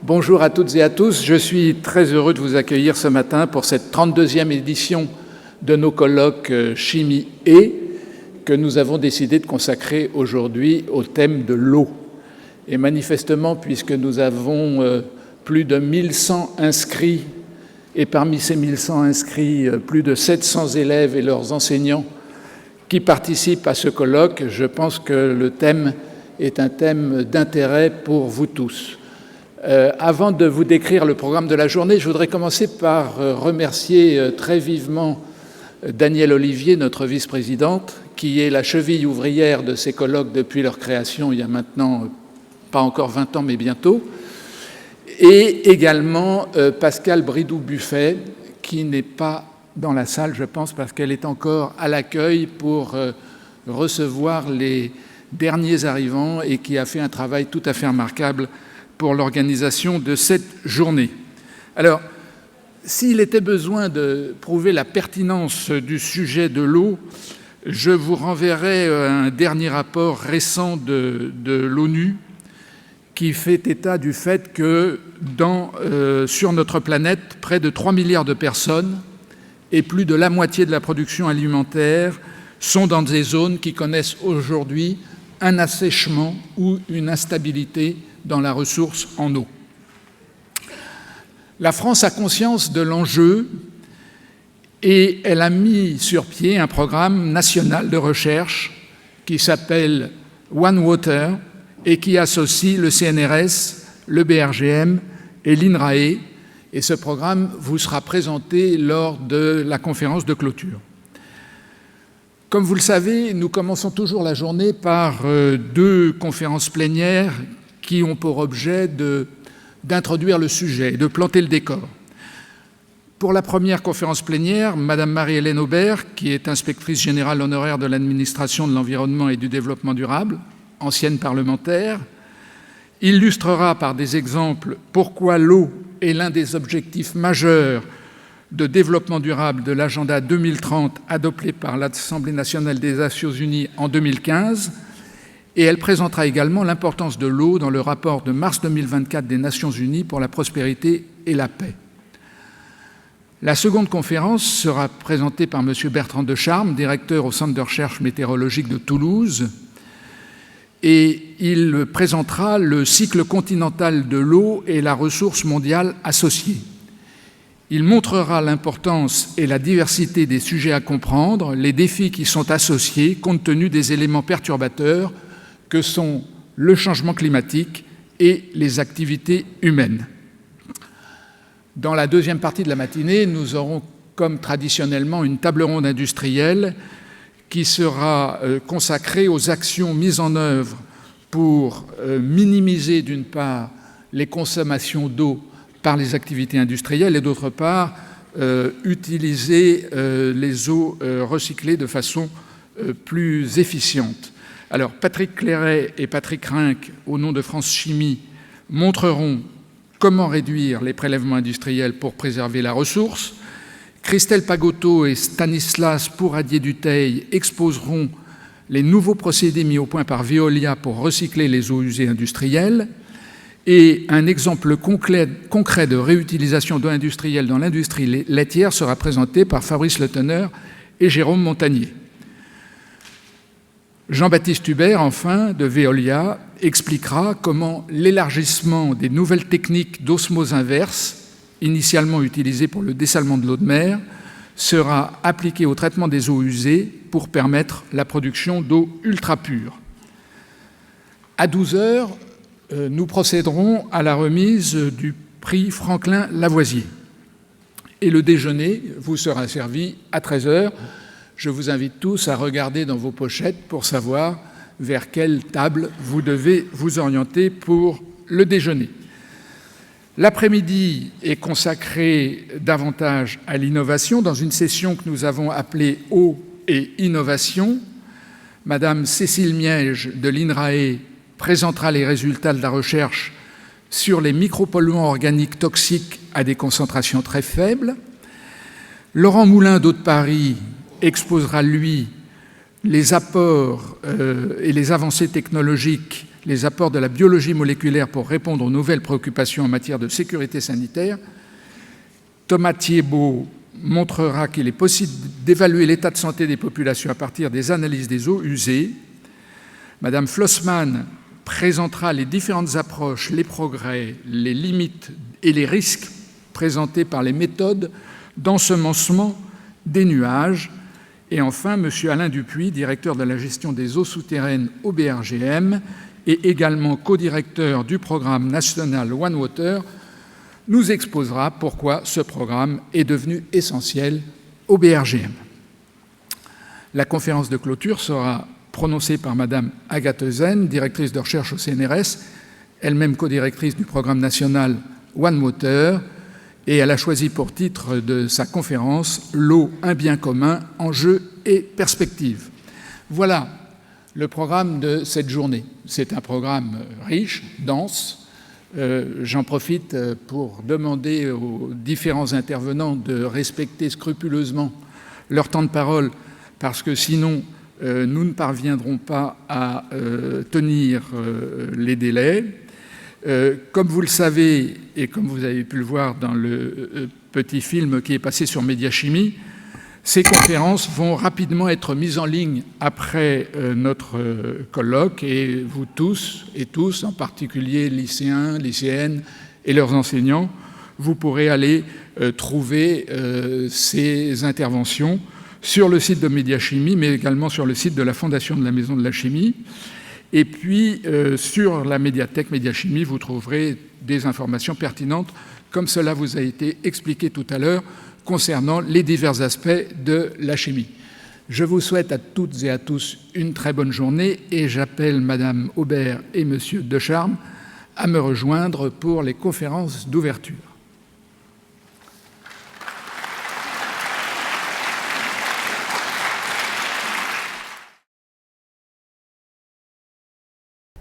Bonjour à toutes et à tous. Je suis très heureux de vous accueillir ce matin pour cette 32e édition de nos colloques Chimie et que nous avons décidé de consacrer aujourd'hui au thème de l'eau. Et manifestement, puisque nous avons plus de 1100 inscrits, et parmi ces 1100 inscrits, plus de 700 élèves et leurs enseignants qui participent à ce colloque, je pense que le thème est un thème d'intérêt pour vous tous. Avant de vous décrire le programme de la journée, je voudrais commencer par remercier très vivement Danielle Olivier, notre vice-présidente, qui est la cheville ouvrière de ces colloques depuis leur création il y a maintenant pas encore 20 ans, mais bientôt, et également Pascale Bridou-Buffet, qui n'est pas dans la salle, je pense, parce qu'elle est encore à l'accueil pour recevoir les derniers arrivants et qui a fait un travail tout à fait remarquable pour l'organisation de cette journée. Alors, s'il était besoin de prouver la pertinence du sujet de l'eau, je vous renverrai un dernier rapport récent de l'ONU qui fait état du fait que sur notre planète, près de 3 milliards de personnes et plus de la moitié de la production alimentaire sont dans des zones qui connaissent aujourd'hui un assèchement ou une instabilité dans la ressource en eau. La France a conscience de l'enjeu et elle a mis sur pied un programme national de recherche qui s'appelle One Water et qui associe le CNRS, le BRGM et l'INRAE. Et ce programme vous sera présenté lors de la conférence de clôture. Comme vous le savez, nous commençons toujours la journée par deux conférences plénières qui ont pour objet d'introduire le sujet et de planter le décor. Pour la première conférence plénière, Madame Marie-Hélène Aubert, qui est inspectrice générale honoraire de l'administration de l'environnement et du développement durable, ancienne parlementaire, illustrera par des exemples pourquoi l'eau est l'un des objectifs majeurs de développement durable de l'agenda 2030 adopté par l'Assemblée nationale des Nations unies en 2015, et elle présentera également l'importance de l'eau dans le rapport de mars 2024 des Nations unies pour la prospérité et la paix. La seconde conférence sera présentée par M. Bertrand Decharme, directeur au Centre de recherche météorologique de Toulouse, et il présentera le cycle continental de l'eau et la ressource mondiale associée. Il montrera l'importance et la diversité des sujets à comprendre, les défis qui sont associés compte tenu des éléments perturbateurs que sont le changement climatique et les activités humaines. Dans la deuxième partie de la matinée, nous aurons, comme traditionnellement, une table ronde industrielle qui sera consacrée aux actions mises en œuvre pour minimiser, d'une part, les consommations d'eau par les activités industrielles et, d'autre part, utiliser les eaux recyclées de façon plus efficiente. Alors, Patrick Clairet et Patrick Rinck, au nom de France Chimie, montreront comment réduire les prélèvements industriels pour préserver la ressource. Christelle Pagotto et Stanislas Pourradier-Dutheil exposeront les nouveaux procédés mis au point par Veolia pour recycler les eaux usées industrielles. Et un exemple concret de réutilisation d'eau industrielle dans l'industrie laitière sera présenté par Fabrice Le Teneur et Jérôme Montagnier. Jean-Baptiste Hubert, enfin, de Veolia, expliquera comment l'élargissement des nouvelles techniques d'osmose inverse, initialement utilisées pour le dessalement de l'eau de mer, sera appliqué au traitement des eaux usées pour permettre la production d'eau ultra pure. À 12 heures, nous procéderons à la remise du prix Franklin Lavoisier. Et le déjeuner vous sera servi à 13 heures. Je vous invite tous à regarder dans vos pochettes pour savoir vers quelle table vous devez vous orienter pour le déjeuner. L'après-midi est consacré davantage à l'innovation dans une session que nous avons appelée « Eau et innovation ». Madame Cécile Miège de l'INRAE présentera les résultats de la recherche sur les micropolluants organiques toxiques à des concentrations très faibles. Laurent Moulin d'Eau de Paris exposera, lui, les apports et les avancées technologiques les apports de la biologie moléculaire pour répondre aux nouvelles préoccupations en matière de sécurité sanitaire. Thomas Thiebaud montrera qu'il est possible d'évaluer l'état de santé des populations à partir des analyses des eaux usées. Madame Flossmann présentera les différentes approches, les progrès, les limites et les risques présentés par les méthodes d'ensemencement des nuages. Et enfin, M. Alain Dupuis, directeur de la gestion des eaux souterraines au BRGM et également co-directeur du programme national One Water, nous exposera pourquoi ce programme est devenu essentiel au BRGM. La conférence de clôture sera prononcée par Mme Agathe Zen, directrice de recherche au CNRS, elle-même co-directrice du programme national One Water, et elle a choisi pour titre de sa conférence « L'eau, un bien commun, enjeux et perspectives ». Voilà le programme de cette journée. C'est un programme riche, dense. J'en profite pour demander aux différents intervenants de respecter scrupuleusement leur temps de parole, parce que sinon, nous ne parviendrons pas à tenir les délais. Comme vous le savez, et comme vous avez pu le voir dans le petit film qui est passé sur Médiachimie, ces conférences vont rapidement être mises en ligne après notre colloque, et vous tous et tous, en particulier lycéens, lycéennes et leurs enseignants, vous pourrez aller trouver ces interventions sur le site de Médiachimie, mais également sur le site de la Fondation de la Maison de la Chimie. Et puis, sur la médiathèque Médiachimie, vous trouverez des informations pertinentes, comme cela vous a été expliqué tout à l'heure, concernant les divers aspects de la chimie. Je vous souhaite à toutes et à tous une très bonne journée et j'appelle Madame Aubert et Monsieur Decharme à me rejoindre pour les conférences d'ouverture.